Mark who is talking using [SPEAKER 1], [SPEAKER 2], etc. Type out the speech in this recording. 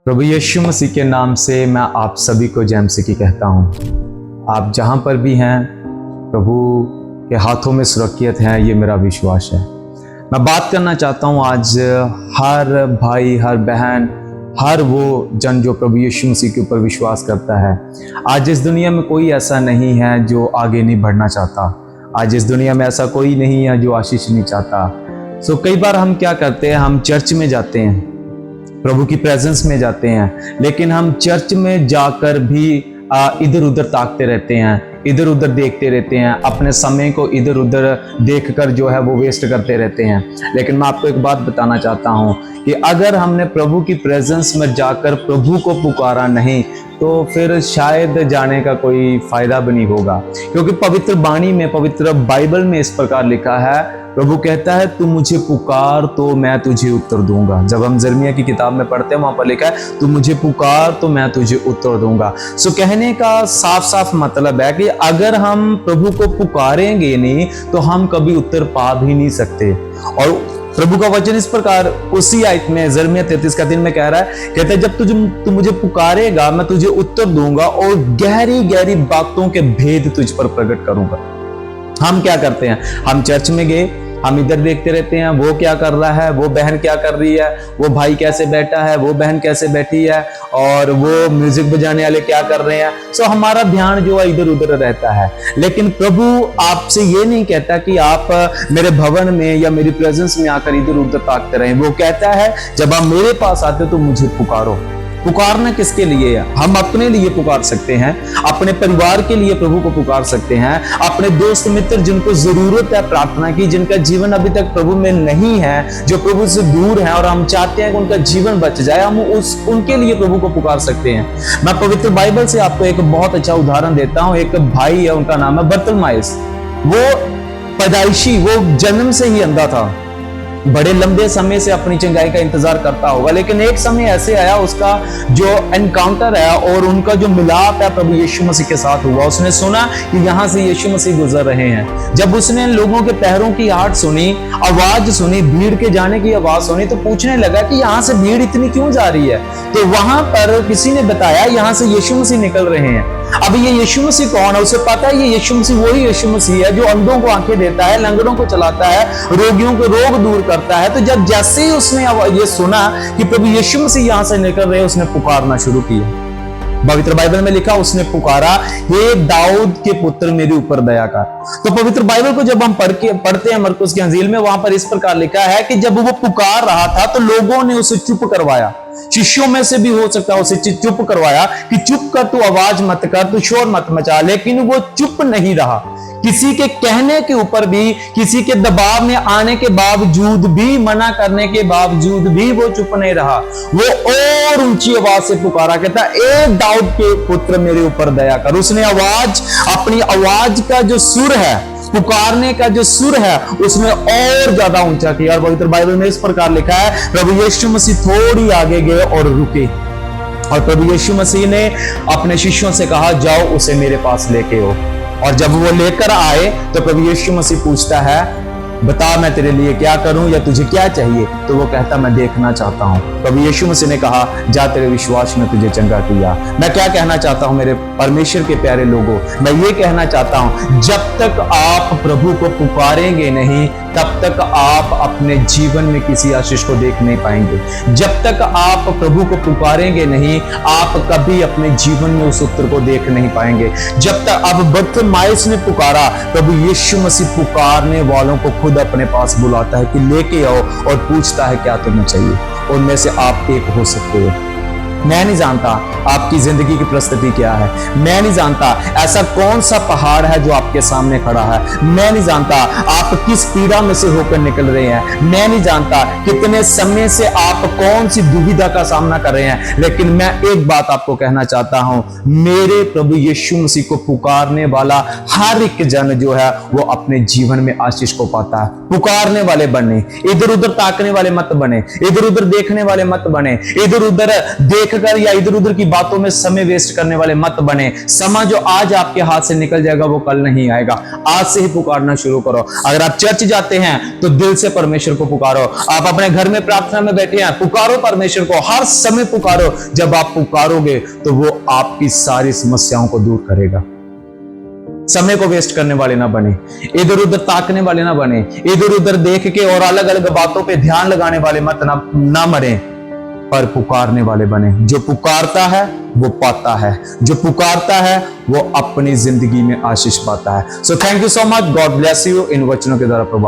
[SPEAKER 1] प्रभु यीशु मसीह के नाम से मैं आप सभी को जय मसीह की कहता हूँ। आप जहाँ पर भी हैं प्रभु के हाथों में सुरक्षित हैं, ये मेरा विश्वास है। मैं बात करना चाहता हूँ आज हर भाई, हर बहन, हर वो जन जो प्रभु यीशु मसीह के ऊपर विश्वास करता है। आज इस दुनिया में कोई ऐसा नहीं है जो आगे नहीं बढ़ना चाहता। आज इस दुनिया में ऐसा कोई नहीं है जो आशीष नहीं चाहता। कई बार हम क्या करते हैं, हम चर्च में जाते हैं, प्रभु की प्रेजेंस में जाते हैं, लेकिन हम चर्च में जाकर भी इधर उधर ताकते रहते हैं, इधर उधर देखते रहते हैं, अपने समय को इधर उधर देखकर जो है वो वेस्ट करते रहते हैं। लेकिन मैं आपको एक बात बताना चाहता हूँ कि अगर हमने प्रभु की प्रेजेंस में जाकर प्रभु को पुकारा नहीं तो फिर शायद जाने का कोई फायदा भी नहीं होगा। क्योंकि पवित्र वाणी में, पवित्र बाइबल में इस प्रकार लिखा है, प्रभु कहता है तू मुझे पुकार तो मैं तुझे उत्तर दूंगा। जब हम यिर्मयाह की किताब में पढ़ते हैं वहां पर लिखा है तू मुझे पुकार तो मैं तुझे उत्तर दूंगा। कहने का साफ साफ मतलब है कि अगर हम प्रभु को पुकारेंगे नहीं तो हम कभी उत्तर पा भी नहीं सकते। और प्रभु का वचन इस प्रकार उसी आयत में यिर्मयाह 33:3 में कह रहा है, कहता है जब तू मुझे पुकारेगा मैं तुझे उत्तर दूंगा और गहरी गहरी बातों के भेद तुझ पर प्रकट करूंगा। हम क्या करते हैं, हम चर्च में गए, हम इधर देखते रहते हैं वो क्या कर रहा है, वो बहन क्या कर रही है, वो भाई कैसे बैठा है, वो बहन कैसे बैठी है, और वो म्यूजिक बजाने वाले क्या कर रहे हैं। हमारा ध्यान जो है इधर उधर रहता है। लेकिन प्रभु आपसे ये नहीं कहता कि आप मेरे भवन में या मेरी प्रेजेंस में आकर इधर उधर ताकते रहें। वो कहता है जब आप मेरे पास आते हो तो मुझे पुकारो। पुकारना किसके लिए है? हम अपने लिए पुकार सकते हैं, अपने परिवार के लिए प्रभु को पुकार सकते हैं, अपने दोस्त मित्र जिनको जरूरत है प्रार्थना की, जिनका जीवन अभी तक प्रभु में नहीं है, जो प्रभु से दूर है और हम चाहते हैं कि उनका जीवन बच जाए, हम उनके लिए प्रभु को पुकार सकते हैं। मैं पवित्र बाइबल से आपको एक बहुत अच्छा उदाहरण देता हूं। एक भाई है, उनका नाम है बरतलमाइस। वो पैदाइशी, वो जन्म से ही अंधा था, बड़े लंबे समय से अपनी चंगाई का इंतजार करता होगा। लेकिन एक समय ऐसे आया, उसका जो एनकाउंटर है और उनका जो मिलाप है प्रभु यीशु मसीह के साथ हुआ। उसने सुना कि यहाँ से यीशु मसीह गुजर रहे हैं। जब उसने लोगों के पैरों की आहट सुनी, आवाज सुनी, भीड़ के जाने की आवाज सुनी, तो पूछने लगा कि यहाँ से भीड़ इतनी क्यों जा रही है। तो वहां पर किसी ने बताया यहाँ से यीशु मसीह निकल रहे हैं। अब ये यीशु मसीह कौन है? उसे पता है ये यीशु मसीह वही यीशु मसीह है जो अंधों को आंखें देता है, लंगड़ों को चलाता है, रोगियों को रोग दूर करता है। तो जब जैसे ही उसने ये सुना कि प्रभु यीशु मसीह यहाँ से निकल रहे, उसने पुकारना शुरू किया। पवित्र बाइबल में लिखा, उसने पुकारा, हे दाऊद के पुत्र मेरे ऊपर दया कर। तो पवित्र बाइबल को जब हम पढ़ते हैं मरकुस की अंजील में, वहां पर इस प्रकार लिखा है कि जब वो पुकार रहा था तो लोगों ने उसे चुप करवाया। शिष्यों में से भी हो सकता है उसे चुप करवाया कि चुप कर, तू आवाज मत कर, तू शोर मत मचा। लेकिन वो चुप नहीं रहा। किसी के कहने के ऊपर भी, किसी के दबाव में आने के बावजूद भी, मना करने के बावजूद भी वो चुप नहीं रहा। वो और ऊंची आवाज से पुकारा, कहता ए दाऊद के पुत्र मेरे ऊपर दया कर। उसने आवाज, अपनी आवाज का जो सुर है, पुकारने का जो सुर है, उसने और ज्यादा ऊंचा किया। और पवित्र बाइबल में इस प्रकार लिखा है, प्रभु यीशु मसीह थोड़ी आगे गए और रुके, और प्रभु यीशु मसीह ने अपने शिष्यों से कहा जाओ उसे मेरे पास लेके आओ। और जब वो लेकर आए तो प्रभु यीशु मसीह पूछता है, बता मैं तेरे लिए क्या करूं या तुझे क्या चाहिए? तो वो कहता मैं देखना चाहता हूं। प्रभु यीशु मसीह ने कहा जा, तेरे विश्वास ने तुझे चंगा किया। मैं क्या कहना चाहता हूं मेरे परमेश्वर के प्यारे लोगों, मैं ये कहना चाहता हूं, जब तक आप प्रभु को पुकारेंगे नहीं तब तक आप अपने जीवन में किसी आशीष को देख नहीं पाएंगे। जब तक आप प्रभु को पुकारेंगे नहीं, आप कभी अपने जीवन में उस उत्तर को देख नहीं पाएंगे। जब तक अब बरतलमाइस ने पुकारा, प्रभु यीशु मसीह पुकारने वालों को खुद अपने पास बुलाता है कि लेके आओ, और पूछता है क्या तुम्हें चाहिए। उनमें से आप एक हो सकते हो। मैं नहीं जानता आपकी जिंदगी की परिस्थिति क्या है, मैं नहीं जानता ऐसा कौन सा पहाड़ है जो आपके सामने खड़ा है, मैं नहीं जानता आप किस पीड़ा में से होकर निकल रहे हैं, मैं नहीं जानता कितने समय से आप कौन सी दुविधा का सामना कर रहे हैं। लेकिन मैं एक बात आपको कहना चाहता हूं, मेरे प्रभु यीशु मसीह को पुकारने वाला हर एक जन जो है वो अपने जीवन में आशीष को पाता है। पुकारने वाले बने, इधर उधर ताकने वाले मत बने, इधर उधर देखने वाले मत बने, इधर उधर देख देखकर या इधर उधर की बातों में समय वेस्ट करने वाले मत बने। समय जो आज आपके हाथ से निकल जाएगा वो कल नहीं आएगा। आज से ही पुकारना शुरू करो। अगर आप चर्च जाते हैं तो दिल से परमेश्वर को पुकारो। आप अपने घर में प्रार्थना में बैठे हैं, पुकारो परमेश्वर को, हर समय पुकारो। जब आप पुकारोगे तो वो आपकी सारी समस्याओं को दूर करेगा। समय को वेस्ट करने वाले ना बने, इधर उधर ताकने वाले ना बने, इधर उधर देख के और अलग अलग बातों पे ध्यान लगाने वाले मत ना मरे, पर पुकारने वाले बने। जो पुकारता है वो पाता है, जो पुकारता है वो अपनी जिंदगी में आशीष पाता है। So thank you so much. God bless you in वचनों के द्वारा प्रभाव।